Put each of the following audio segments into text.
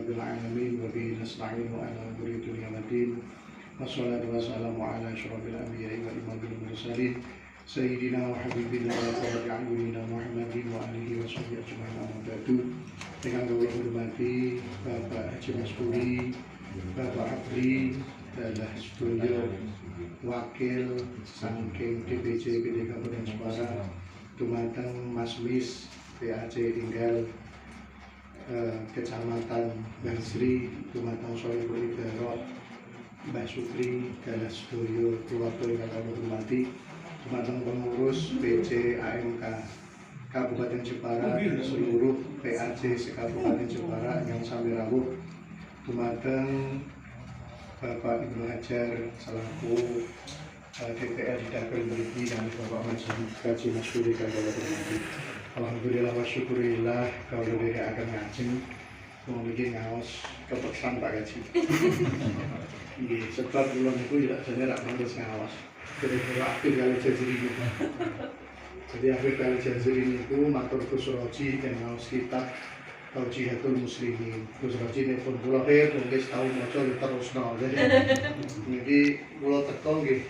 rabbil alamin wa bihi nasta'inu ala umuri dunya wad din. Wassalatu wassalamu ala asyrofil anbiya'i wa imamil mursalin sayyidina wa habibina wa qurrati a'yunina Muhammadin wa alihi wa sahbihi ajma'in amma ba'du. Dengan kula hormati Bapak Haji Masburi, Bapak Abri, adalah studio wakil saking DPC PD Kabupaten Jepara, dumateng Mas Mis PAC tinggal Kecamatan Basri, dumateng Sohibul Ibarok Mbak Sukri, dalah studio keluarga yang kami hormati, dumateng pengurus PC AMK Kabupaten Jepara, seluruh PAC se-Kabupaten Jepara yang sami rawuh, dumateng Bapak Ibnu Hajar selaku DPR di Dapil Mriki dan Bapak Haji Masburi kagak hormati. Alhamdulillah wa syukurillah kalau dari akan ngajeng mau bikin ngaos kepeksan Pak Haji. Sebab bulan itu tidak jadi tak pantas ngawas. Kira-kira akhir kali jazir ini. Jadi akhir kali jazir ini itu matur Gus Roji dan ngawas kitab Taujihatul Muslimin. Gus Roji ini pun pulau mungkin tahu maca terus no. Jadi ini pulau teko nggih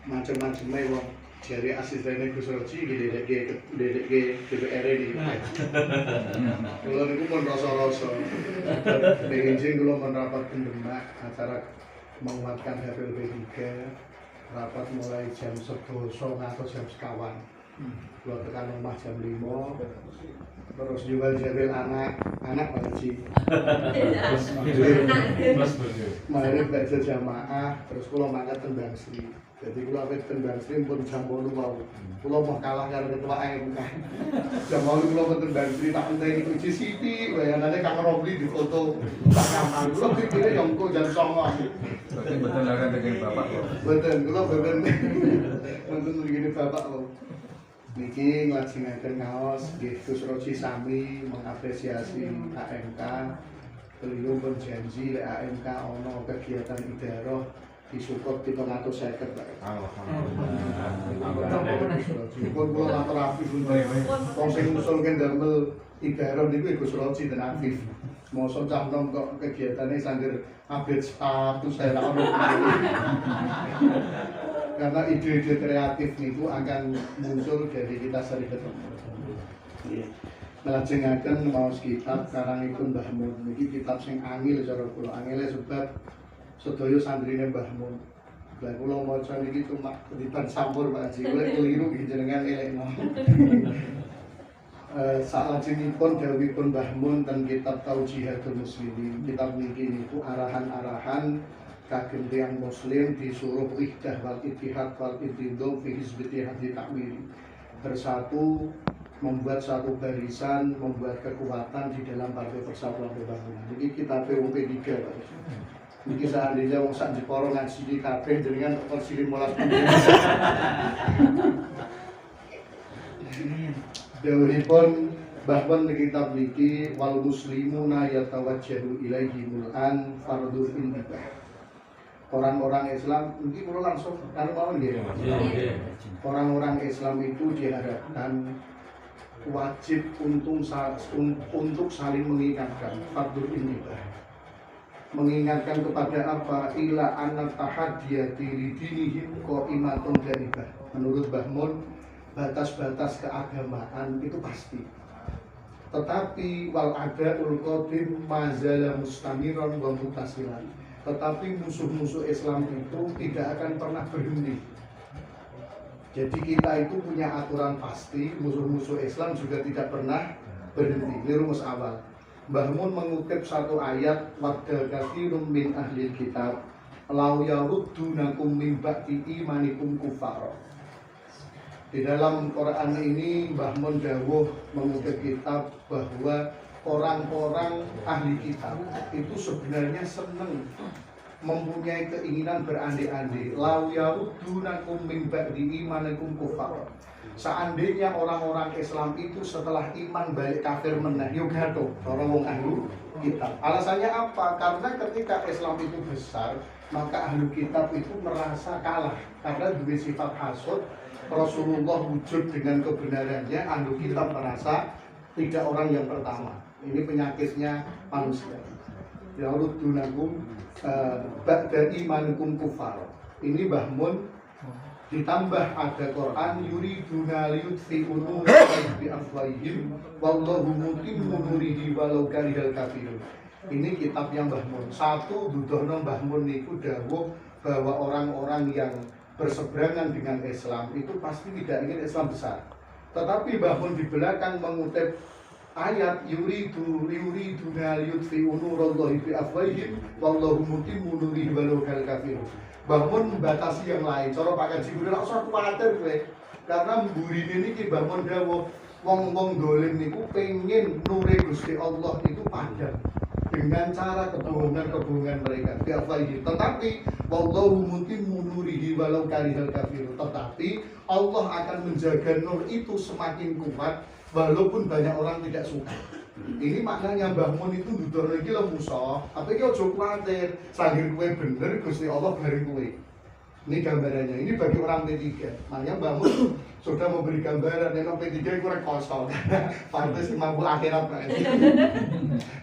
macam-macam wong jari asistennya Gus Roji dedek DPR ini. Kalau niku pun rasa-rasa pengen sing kula menrapat pendemak acara menguatkan HPLP 3 rapat mulai jam 11 atau jam sekawan. Kula tekan rumah jam 5 terus jual jabil anak Pak Haji. Mari baca jamaah terus kula mangkat teng Bangsri. Jadi kula awet teng Bangsri pun jam 8 wau. Kula mau kalah karo ketua AMK. Jam 8 kula teng Bangsri tak enteni uji siti, wayanane Kang Robli difoto. Tak nyaman. Kula pikire yo engko jam 09.00. Berarti betul akan dengan Bapak kok. Betul, kula bener. Wonten begini Bapak kok. Niki nglajengaken ngaos nggih Gus Roji sami mengapresiasi AMK. Beliau berjanji lek AMK ono kegiatan idaroh disupport 750 Pak. Alhamdulillah. Pun kula matur Afif wong sing ngusulke damel idaroh niku Gus Roji dan Afif. Mosok cah nom kok kegiatane sangger update status saya ono. Karena ide-ide kreatif itu akan muncul dari kita sering ketemu. Melajengaken maos kitab karangipun Mbah Mun. Niki kitab sing angil cara kula angile sebab sedaya sandrine Mbah Mun. Lah kula maca niki cuma ketiban sampur Pak Haji. Kula keliru nggih jenengan elekno. Salajengipun dawuhipun Mbah Mun ten kitab Taujihatul Muslimin. Kitab niki niku arahan-arahan kagem tiyang muslim disuruh ihdah wal ittihad wal intidom fi hizbi ittihadi ta'wili, bersatu, membuat satu barisan, membuat kekuatan di dalam Partai Persatuan Pembangunan. Ini kita PUP 3 Pak. Ini seandainya wong sak Jepara ngaji di kabeh jenengan kursi 15 menit. Dawuhipun bahwa kitab niki wal muslimuna yatawajjahu ilaihi mul'an fardhu indibah. Orang-orang Islam, mungkin perlu langsung mau nggih. Orang-orang Islam itu diharapkan wajib untuk saling mengingatkan fardhu indibah. Mengingatkan kepada apa? Ila anak tahadiyati lidinihim qaimatun gharibah. Menurut Mbah Mun, batas-batas keagamaan itu pasti. Tetapi wal adaul qadim mazala mustamiran wa mutasilan. Tetapi musuh-musuh Islam itu tidak akan pernah berhenti. Jadi kita itu punya aturan pasti, musuh-musuh Islam juga tidak pernah berhenti. Ini rumus awal. Mbah Mun mengutip satu ayat, wadda katsirun min ahli kitab law yaruddunakum min ba'di imanikum kufara. Di dalam Quran ini Mbah Mun dawuh mengutip kitab bahwa orang-orang ahli kitab itu sebenarnya senang, mempunyai keinginan berandai-andai. Law yaruddunakum min ba'di imanikum kufar. Seandainya orang-orang Islam itu setelah iman balik kafir meneh, yo gato orang wong ahli kitab. Alasannya apa? Karena ketika Islam itu besar, maka ahli kitab itu merasa kalah karena dua sifat hasud. Rasulullah wujud dengan kebenarannya, ahli kitab merasa tidak orang yang pertama. Ini penyakitnya manusia. Yarudunakum ba'da imanukum kufar. Ini Mbah Mun ditambah ada Quran yuriduna liyutfi'u nurallahi bi afwahihim wallahu mutimmu nurihi walau karihal kafirun. Ini kitabnya Mbah Mun. Satu dudono Mbah Mun niku dawuh bahwa orang-orang yang berseberangan dengan Islam itu pasti tidak ingin Islam besar. Tetapi Mbah Mun di belakang mengutip ayat yuriduna liyutfi'u nurallahi bi afwahihim wallahu mutimmu nurihi walau karihal kafirun. Mbah Mun membatasi yang lain. Cara Pak Kaji Guru ora usah kuwatir kowe. Karena mburine niki Mbah Mun dawuh wong-wong dolim niku pengen nure Gusti Allah itu padam dengan cara kebohongan-kebohongan mereka. Tetapi wallahu mutimmu nurihi walau karihal kafirun. Tetapi Allah akan menjaga nur itu semakin kuat walaupun banyak orang tidak suka. Ini maknanya Mbah Mun itu dudur iki lho musa, tapi iki aja kuwatir, sanggir kowe bener Gusti Allah bareng kowe. Ini gambarannya, ini bagi orang P3. Makanya Mbah Mun sudah memberi gambaran yang P3 itu kosong. Pantes mampu akhirat berarti.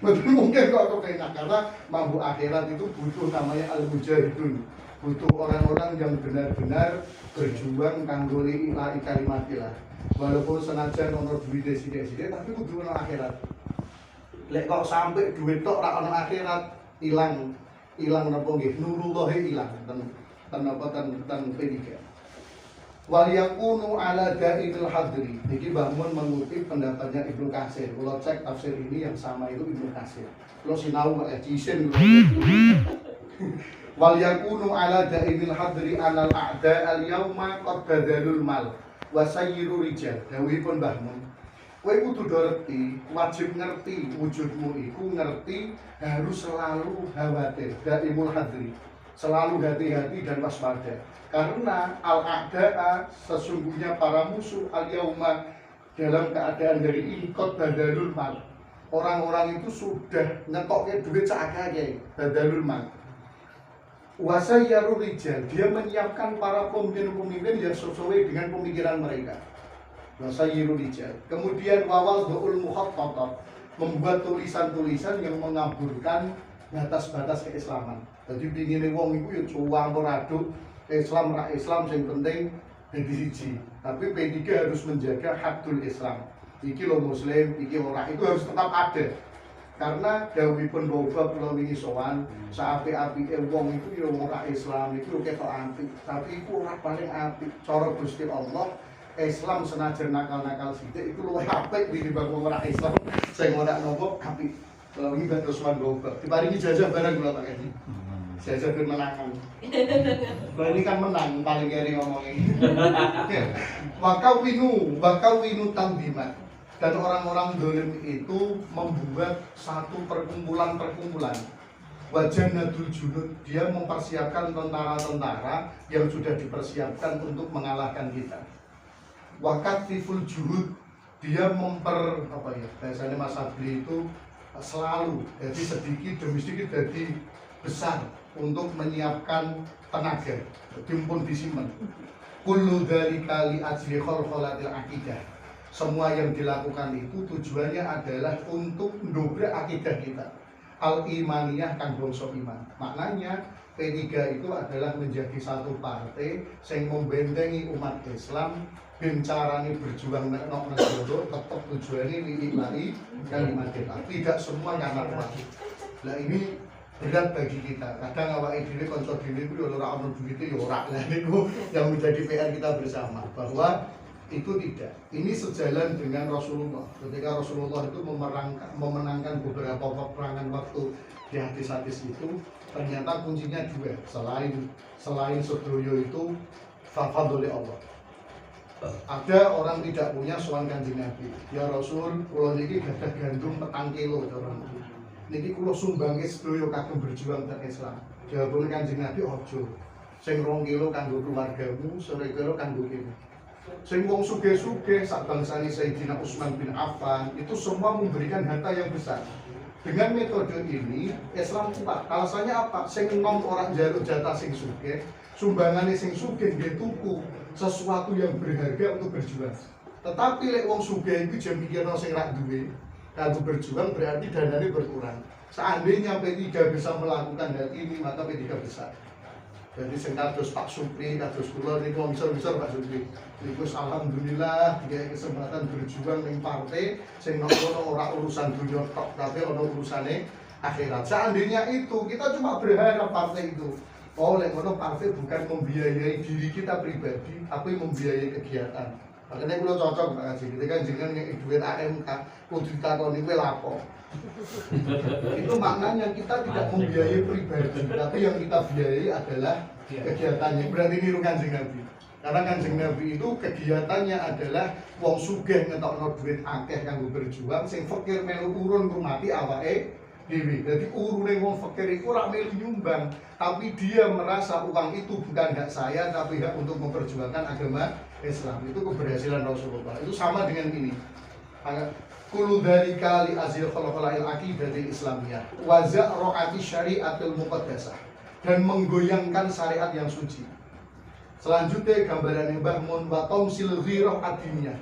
Betul mungkin kok kepenak karena mampu akhirat itu butuh namanya al-mujahidun. Butuh orang-orang yang benar-benar berjuang kanggo lillahi kalimatillah. Walaupun senajan ono duit sithik-sithik tapi kudu ono akhirat. Lek kok sampai duit tok ra ono akhirat, ilang napa nggih? Nurullah ilang ten P3. Wal yakunu ala da'il hadri. Niki Mbah Mun mengutip pendapatnya Ibnu Katsir. Kalau cek tafsir ini yang sama itu Ibnu Katsir. Kalau sinau kok cisin. Wal yakunu ala da'il hadri anal a'da al yauma qad badalul mal wa sayyiru rijal. Dawuhipun Mbah Mun. Kowe kudu ngerti, wajib ngerti wujudmu iku ngerti harus selalu khawatir, daimul hadri. Selalu hati-hati dan waspada. Karena al-a'da'a sesungguhnya para musuh al-yauma dalam keadaan dari ingkot badalul mal. Orang-orang itu sudah ngetoknya duit seagaknya badalul mal. Wasayyaru rijal, dia menyiapkan para pemimpin-pemimpin yang sesuai dengan pemikiran mereka. Wasayyiru rijal. Kemudian wawadhu'ul mukhattatat, membuat tulisan-tulisan yang mengaburkan batas-batas keislaman. Jadi pingine wong iku ya cuwang ora aduk, Islam ra Islam sing penting dadi siji. Tapi P3 harus menjaga haddul Islam. Iki lo muslim, iki ora, itu harus tetap ada. Karena dawuhipun Bapak kula wingi sowan, saapik-apike wong iku ya ora Islam, iku ketok apik, tapi iku ora paling apik. Cara Gusti Allah, Islam senajan nakal-nakal sithik iku luwih apik tinimbang wong ora Islam sing ora nopo apik. Kalau ini bantu sowan Bapak, diparingi jajah barang kula Pak Kaji. Jajah ben menangan. Kalau ini kan menang, paling keri ngomongin. Wakawinu tandimat. Dan orang-orang dolim itu membuat satu perkumpulan-perkumpulan. Wajanatul junud, dia mempersiapkan tentara-tentara yang sudah dipersiapkan untuk mengalahkan kita. Wakatiful juhud, dia biasanya Mas Abli itu selalu, jadi sedikit demi sedikit jadi besar untuk menyiapkan tenaga, timpun disimpan. Kullu dzalika li ajli khalqalatil aqidah. Semua yang dilakukan itu tujuannya adalah untuk mendobrak akidah kita. Al-imaniyah kan bangsa iman. Maknanya P3 itu adalah menjadi satu partai yang membentengi umat Islam, ben carane berjuang nek nang negara tetap tujuannya lillahi kalimatillah. Tidak semua yang wajib. Lah ini berat bagi kita. Kadang awake dhewe kanca dhewe ku yo ora ono duwite yo ora. Lah niku yang menjadi PR kita bersama bahwa itu tidak. Ini sejalan dengan Rasulullah. Ketika Rasulullah itu memenangkan beberapa peperangan waktu di hadis-hadis itu, ternyata kuncinya dua. Selain sedoyo itu fadhole Allah. Ada orang tidak punya sowan Kanjeng Nabi. Ya Rasul, kula niki gadah gandum 4 kilo cara niki kula sumbangke sedaya kagem berjuang teng Islam. Jawabane Kanjeng Nabi ojo. Sing 2 kilo kanggo keluargamu, 1 kilo kanggo kowe. Sing wong sugih-sugih sak bangsane Sayyidina Utsman bin Affan itu semua memberikan harta yang besar. Dengan metode ini Islam kuat. Alasannya apa? Sing enom orang njaluk jatah sing sugih, sumbangane sing sugih nggih tuku sesuatu yang berharga untuk berjuang. Tetapi lek wong sugih iku jam mikirno sing ra duwe, Kanggo berjuang berarti dananya berkurang. Seandainya P3 bisa melakukan hal ini, maka P3 besar. Jadi sing kados Pak Supri, kados kula niku misal Pak Supri. Niku alhamdulillah dikasih kesempatan berjuang ning partai sing ono ora urusan dunia tok, tapi ono urusane akhirat. Seandainya itu kita cuma berharap partai itu. Oh, lek ngono partai bukan membiayai diri kita pribadi, tapi membiayai kegiatan. Makanya kula cocok Pak Haji, ketika jenengan ngeki duit AMK, kudu ditakoni kowe lapo. Itu maknanya kita tidak membiayai pribadi, tapi yang kita biayai adalah kegiatannya. Berarti niru Kanjeng Nabi. Karena Kanjeng Nabi itu kegiatannya adalah wong sugih ngetokno duit akeh kanggo berjuang, sing fakir melu urun ngurmati awake dhewe. Jadi urune wong fakir iku ora melu nyumbang, tapi dia merasa uang itu bukan hak saya, tapi hak untuk memperjuangkan agama Islam. Itu keberhasilan Rasulullah. Itu sama dengan ini. Kullu dzalika li azil khalaqal aqidati islamiyah wa za'ra'ati syariatul muqaddasah, dan menggoyangkan syariat yang suci. Selanjutnya gambaran Mbah Mun wa tamsil ghirah adiniyah,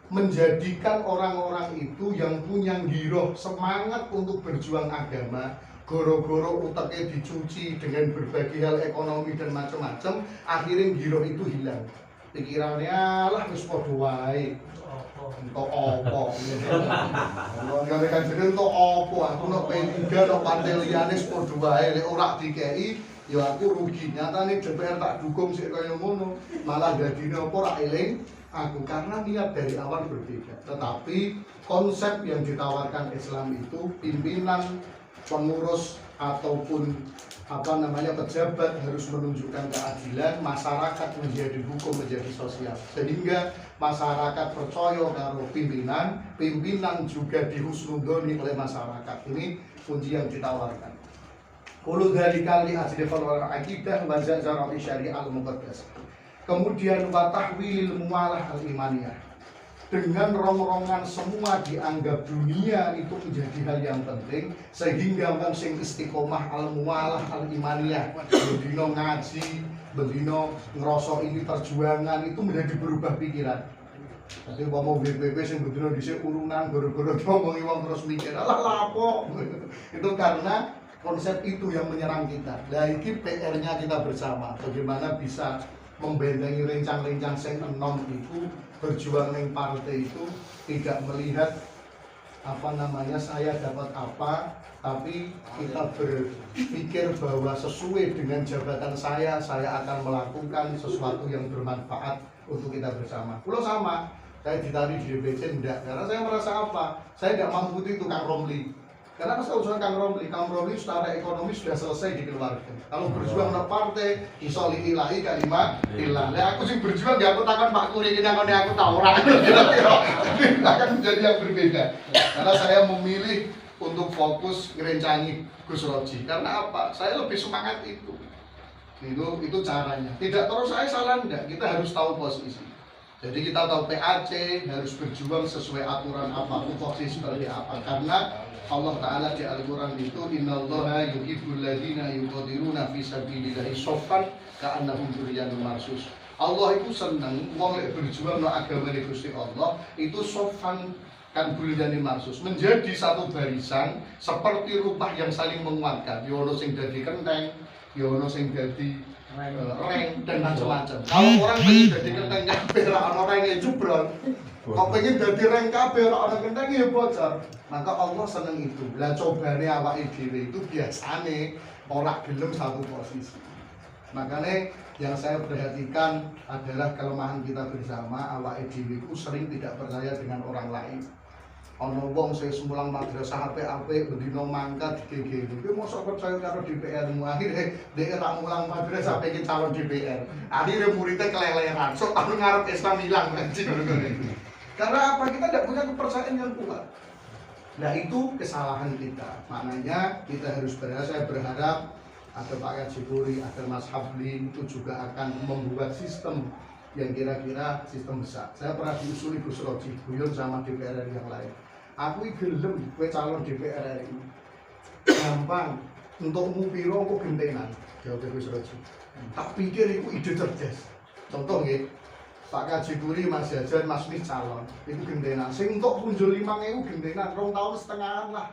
menjadikan orang-orang itu yang punya giroh semangat untuk berjuang agama, goro-goro utaknya dicuci dengan berbagai hal ekonomi dan macam-macam, akhirnya giroh itu hilang. Pikirannya lah wis padha wae. Untuk opo? Kalau kan jadi untuk opo? Aku nak P3, nak partai liane padha wae, lek ora dikei ya aku rugi. Nyatane DPR tak dukung sik kaya ngono, malah dadine apa ora eling aku, karena niat dari awal berbeda. Tetapi konsep yang ditawarkan Islam itu pimpinan, pengurus ataupun pejabat harus menunjukkan keadilan, masyarakat menjadi hukum, menjadi sosial, sehingga masyarakat percaya karo pimpinan, pimpinan juga dihusnudoni oleh masyarakat. Ini kunci yang ditawarkan. Kullu dzalika li ajli falwal aqidah wa za'zarati syari'al muqaddas. Kemudian wa tahwilil mualah al-imaniyah, dengan rong-rongan semua dianggap dunia itu menjadi hal yang penting, sehingga wong sing istiqomah al-mualah al-imaniyah, bendino ngaji, bendino ngerosok ini perjuangan, itu menjadi berubah pikiran. Jadi mau BPP sing bendino dhisik urunan goro-goro ngomongi wong terus mikir, alah lapo. Itu karena konsep itu yang menyerang kita. Nah, ini PR-nya kita bersama, bagaimana bisa membentengi rencang-rencang sing enom itu, berjuang ning partai itu tidak melihat saya dapat apa, tapi kita berpikir bahwa sesuai dengan jabatan saya akan melakukan sesuatu yang bermanfaat untuk kita bersama. Kalau sama, saya ditarik di DPC enggak, karena saya merasa apa? Saya tidak mampu itu Kang Romli. Karena pas urusan Kang Romli secara ekonomi sudah selesai dikeluarkan. Kalau berjuang untuk partai, iso lillahi kalimat illah. Lah aku sih berjuang dia aku takkan Pak Kuri ini aku tahu orang. Akan menjadi yang berbeda. Karena saya memilih untuk fokus ngerencangi Gus Roji. Karena apa? Saya lebih semangat itu. Itu caranya. Tidak terus saya salah enggak. Kita harus tahu posisi. Jadi kita tahu PAC harus berjuang sesuai aturan apa, posisi seperti apa. Karena Allah Ta'ala di Al-Quran itu innallaha yuhibbul ladzina yuqatiluna fi sabilillahi shaffan ka'annahum bunyanun marsus. Allah itu senang wong lek berjuang no agama Gusti Allah itu shaffan kan bunyanun marsus, menjadi satu barisan seperti rumah yang saling menguatkan. Yo ono sing dadi kenteng, yo ono sing dadi reng dan macam-macam. Kalau orang pengen dadi kenteng kabeh ora ono renge jubrol, kok pengen dadi reng kabeh ora ono kenteng ya bocor. Maka Allah seneng itu. Lah cobane awake dhewe itu biasane ora gelem satu posisi. Makanya yang saya perhatikan adalah kelemahan kita bersama, awake dhewe itu sering tidak percaya dengan orang lain. Ono wong sing semulang madrasah apik-apik bendina mangkat digegeni. Kuwi mosok percaya karo DPR-mu, akhire dhek ra mulang madrasah pengen calon DPR. Akhire muridnya keleleran. Sok anu ngarep Islam hilang anjing. Karena apa? Kita tidak punya kepercayaan yang kuat. Nah itu kesalahan kita. Maknanya kita harus saya berharap ada Pak Haji Puri, ada Mas Habli itu juga akan membuat sistem yang kira-kira sistem besar. Saya pernah diusuli Gus Roji, guyon sama DPR RI yang lain. Aku gelem kowe calon DPR RI. Gampang, untukmu piro kok gentenan, jawab Gus Roji. Tak pikir itu ide cerdas. Contoh nggih, Pak Kaji Kuri, Mas Jajan, Mas Mis calon. Itu gentenan. Sing untuk punjul 5.000 gentenan, 2 tahun setengahan lah.